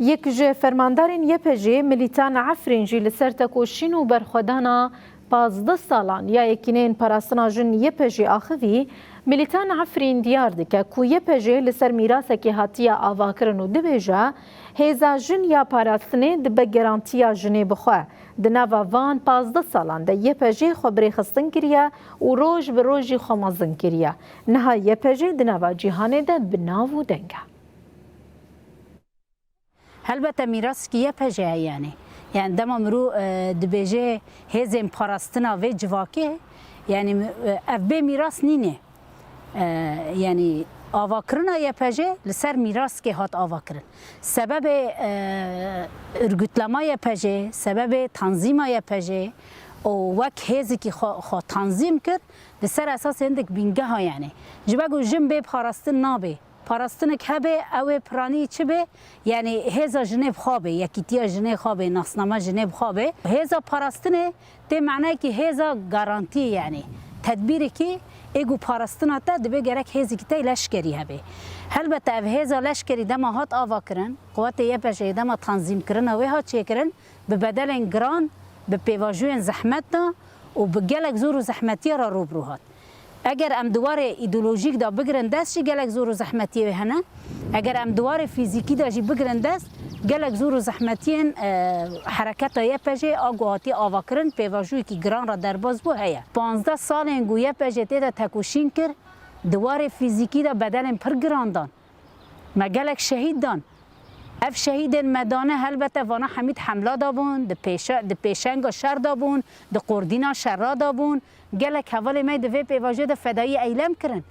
یک جه فرماندارین یپجه ملیتان عفرین جی لسر تکوشین و برخودانا 15 سالان یا یکینین پاراستنا جن یپجه آخوی ملیتان عفرین دیار دکه کو یپجه لسر میراسه که هاتیا آواکرن و دبیجه هیزا جن یا پاراستنه دبه گرانتیا جنه بخواه دناوا وان 15 سالان ده یپجه خبری خستن کریه و روش به روشی خمازن کریه نها یپجه دناوا جیهانه ده بناو دنگه البته میراث کی یپجه یعنی دما مرو دبیجه هزم پاراستنا و جواکه یعنی اف به میراث نینه یعنی آواکرنا یپجه لسر میراث که هات آواکرن سبب ارگوتلما یپجه سبب تنظیم یپجه او وک هزی که خو تنظیم کرد لسر اساس هندک بینگه ها یعنی جبگو جن به پاراستن نابه پاراستن که به او پرانی چه به یعنی هزا جنب خوابه یکیتیا جنب خوابه ناسنامه جنب خوابه هزا پاراستنه ده معنی که هزا گارانتی یعنی تدبیری که ایگو پاراستنا تا دبی گرک هزی که تی لشکری هبه البته او هزا لشکری دما هات آوا کرن قوات یپجه دما تنظیم کرن و هات چه کرن به بدل گران به پیواجوین زحمتنا و به گلک زور و زحمتی را روبرو هات اگر ام دوار ایدئولوژیک دا بگیرن دست چی گلک زور و زحمتی و هنه اگر ام دوار فیزیکی دا جی بگیرن دست گلک زور و زحمتی حرکت یپجه آگوهاتی آوا کرن پیواجوی که گران را در باز بو هیا 15 سال انگو یپجه تیدا تکوشین کر دوار فیزیکی دا بدن پر گران دان ما گلک شهید دان اف شهید مدانه البته وانا حمید حمله دابون د پیشنگ شر دابون د قردینا شر دابون گلک حوالی می دوی پیواجه د فدایی ایلم کرن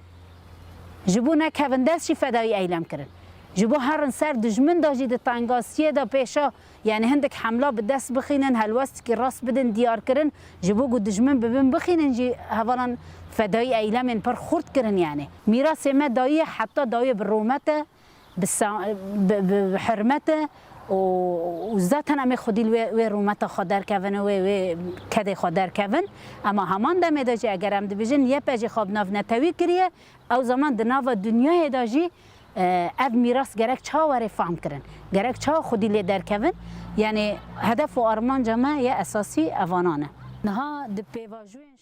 جبو نک هوندست فدایی ایلم کرن جبو هر سر دجمن داجی د تانگاسیه دا پیشا یعنی هندک حمله به دست بخینن هلوست که راست بدن دیار کرن جبو گو دجمن ببین بخینن جی حوالا فدایی ایلم پر خورد کرن یعنی میراث ما دایی حتی دایی برومته بحرمته و ذاتن امی خودی و رومت خودر کون و کد خودر کون اما همان دم داجی اگر هم دبیجن یه پجی خواب ناف نتوی کریه او زمان دناو دنیای داجی اف میراث گرک چا وری فهم کرن گرک چا خودی لیدر کون یعنی هدف و آرمان جمع یه اساسی اوانانه نها د پیواجوین